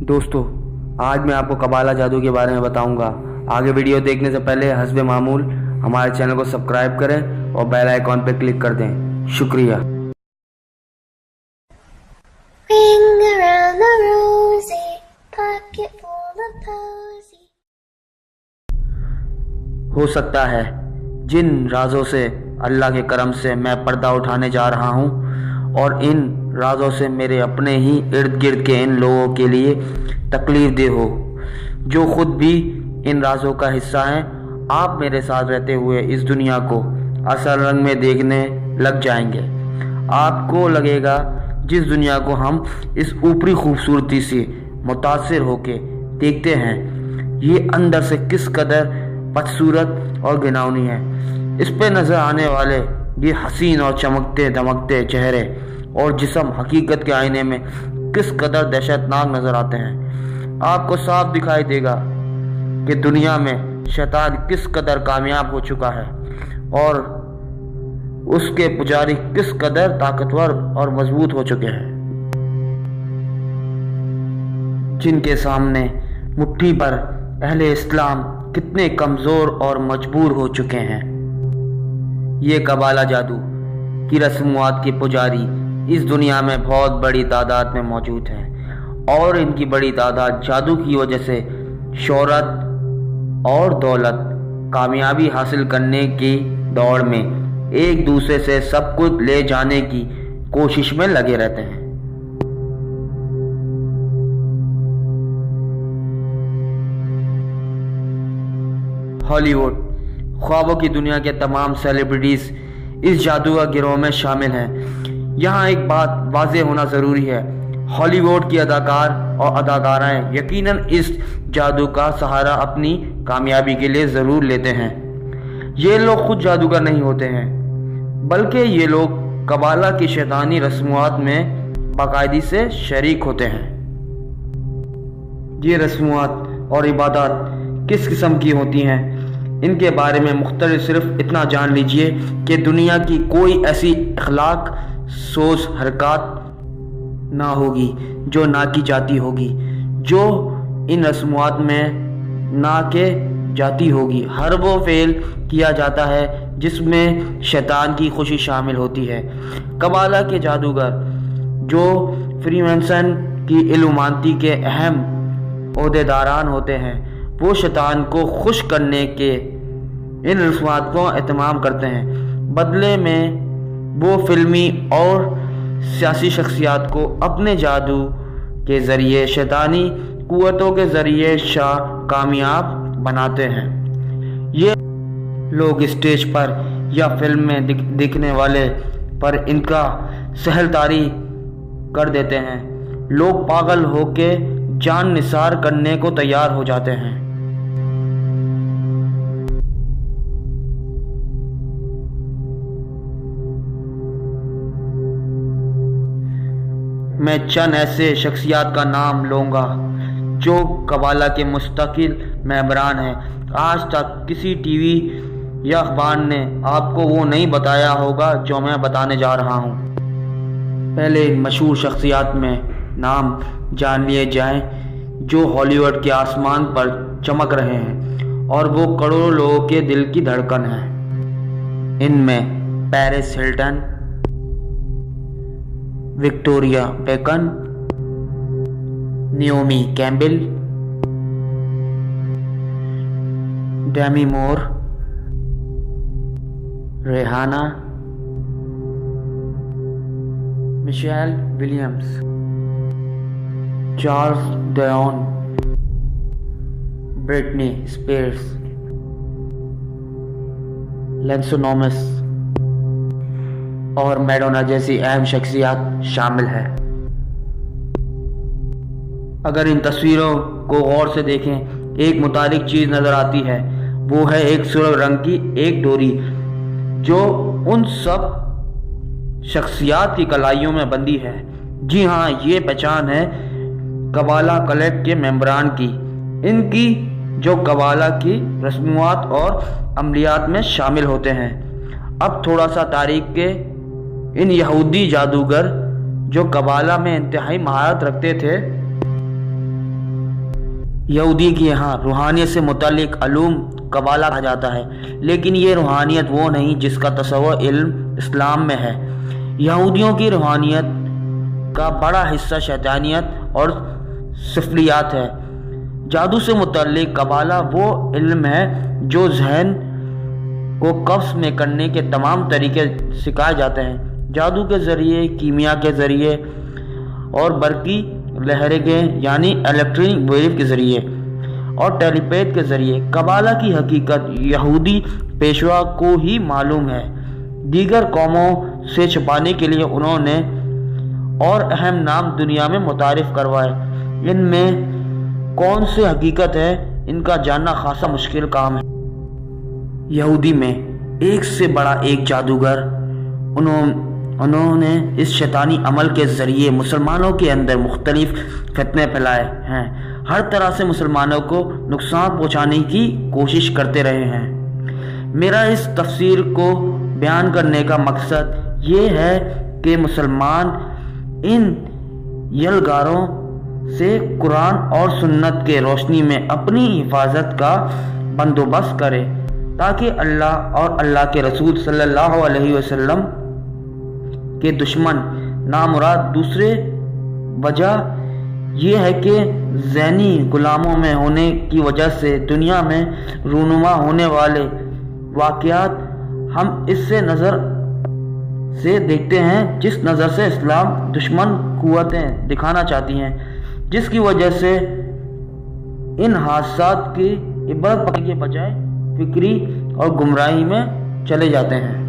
दोस्तों, आज मैं आपको कबाला जादू के बारे में बताऊंगा। आगे वीडियो देखने से पहले हस्बे मामूल हमारे चैनल को सब्सक्राइब करें और बेल आइकॉन पर क्लिक कर दें। शुक्रिया। Ring around the rosy, pocket full of posy. हो सकता है जिन राजों से अल्लाह के करम से मैं पर्दा उठाने जा रहा हूँ और इन राजों से मेरे अपने ही इर्द गिर्द के इन लोगों के लिए तकलीफ दे हो, जो खुद भी इन राजों का हिस्सा हैं। आप मेरे साथ रहते हुए इस दुनिया को असल रंग में देखने लग जाएंगे। आपको लगेगा जिस दुनिया को हम इस ऊपरी खूबसूरती से मुतासिर होके देखते हैं, ये अंदर से किस कदर बदसूरत और घिनौनी है। इस पे नज़र आने वाले ये हसीन और चमकते दमकते चेहरे और जिस्म हकीकत के आईने में किस कदर दहशतनाक नज़र आते हैं। आपको साफ दिखाई देगा कि दुनिया में शैतान किस कदर कामयाब हो चुका है और उसके पुजारी किस कदर ताकतवर और मजबूत हो चुके हैं, जिनके सामने मुट्ठी पर अहले इस्लाम कितने कमज़ोर और मजबूर हो चुके हैं। ये कबाला जादू की रस्मात के पुजारी इस दुनिया में बहुत बड़ी तादाद में मौजूद हैं और इनकी बड़ी तादाद जादू की वजह से शोहरत और दौलत कामयाबी हासिल करने की दौड़ में एक दूसरे से सब कुछ ले जाने की कोशिश में लगे रहते हैं। हॉलीवुड ख्वाबों की दुनिया के तमाम सेलिब्रिटीज इस जादूगर गिरोह में शामिल हैं। यहाँ एक बात वाज़ेह होना ज़रूरी है, हॉलीवुड की अदाकार और अदाकाराएं यकीनन इस जादू का सहारा अपनी कामयाबी के लिए ज़रूर लेते हैं। ये लोग खुद जादूगर नहीं होते हैं, बल्कि ये लोग कबाला की शैतानी रस्मात में बाकायदगी से शरीक होते हैं। ये रस्मात और इबादत किस किस्म की होती हैं, इनके बारे में मुख्तलिफ सिर्फ इतना जान लीजिए कि दुनिया की कोई ऐसी अखलाक सोच हरकत ना होगी जो ना की जाती होगी, जो इन रस्मात में ना के जाती होगी। हर वो फेल किया जाता है जिसमें शैतान की खुशी शामिल होती है। कबाला के जादूगर जो फ्रीमेसन की इल्लुमाती के अहम ओहदेदारान होते हैं, वो शैतान को खुश करने के इन रस्मात को एहतमाम करते हैं। बदले में वो फिल्मी और सियासी शख्सियात को अपने जादू के ज़रिए शैतानी कुव्वतों के ज़रिए कामयाब बनाते हैं। ये लोग स्टेज पर या फिल्म में दिखने वाले पर इनका सहल तारी कर देते हैं। लोग पागल होके जान निसार करने को तैयार हो जाते हैं। मैं चंद ऐसे शख्सियात का नाम लूँगा जो कबाला के मुस्तकिल मेंबरान हैं। आज तक किसी टीवी या अखबार ने आपको वो नहीं बताया होगा जो मैं बताने जा रहा हूँ। पहले इन मशहूर शख्सियात में नाम जान लिए जाएं जो हॉलीवुड के आसमान पर चमक रहे हैं और वो करोड़ों लोगों के दिल की धड़कन है। इनमें Paris Hilton, Victoria Beckham, Naomi Campbell, Demi Moore, Rihanna, Michelle Williams, Charles Dion, Britney Spears, लेंसोनोमस और मैडोना जैसी अहम शख्सियत शामिल है। अगर इन तस्वीरों को गौर से देखें, एक मुतालिक चीज़ नज़र आती है, वो है एक सुर्ख रंग की एक डोरी जो उन सब शख्सियत की कलाइयों में बंधी है। जी हाँ, ये पहचान है कबाला कलेक्ट के मेंबरान की, इनकी जो कबाला की रस्मात और अमलियात में शामिल होते हैं। अब थोड़ा सा तारीख के इन यहूदी जादूगर जो कबाला में इंतहाई महारत रखते थे, یہودی کے یہاں روحانیت سے متعلق علوم قبالہ کہا جاتا ہے، لیکن یہ روحانیت وہ نہیں جس کا تصور علم اسلام میں ہے۔ یہودیوں کی روحانیت کا بڑا حصہ شیطانیت اور سفلیات ہے۔ جادو سے متعلق قبالہ وہ علم ہے جو ذہن کو قبض میں کرنے کے تمام طریقے سکھائے جاتے ہیں، جادو کے ذریعے، کیمیا کے ذریعے اور برقی لہریں کے یعنی الیکٹرک ویو کے ذریعے اور ٹیلی پیتھ کے ذریعے۔ قبالہ کی حقیقت یہودی پیشوا کو ہی معلوم ہے، دیگر قوموں سے چھپانے کے لیے انہوں نے اور اہم نام دنیا میں متعارف کروائے۔ ان میں کون سے حقیقت ہے ان کا جاننا خاصا مشکل کام ہے۔ یہودی میں ایک سے بڑا ایک جادوگر، انہوں نے اس شیطانی عمل کے ذریعے مسلمانوں کے اندر مختلف فتنے پھیلائے ہیں، ہر طرح سے مسلمانوں کو نقصان پہنچانے کی کوشش کرتے رہے ہیں۔ میرا اس تفسیر کو بیان کرنے کا مقصد یہ ہے کہ مسلمان ان یلغاروں سے قرآن اور سنت کے روشنی میں اپنی حفاظت کا بندوبست کرے، تاکہ اللہ اور اللہ کے رسول صلی اللہ علیہ وسلم کے دشمن نامراد۔ دوسرے وجہ یہ ہے کہ ذہنی غلاموں میں ہونے کی وجہ سے دنیا میں رونما ہونے والے واقعات ہم اس نظر سے دیکھتے ہیں جس نظر سے اسلام دشمن قوتیں دکھانا چاہتی ہیں، جس کی وجہ سے ان حادثات کی عبرت پکڑنے کے بجائے فکری اور گمراہی میں چلے جاتے ہیں۔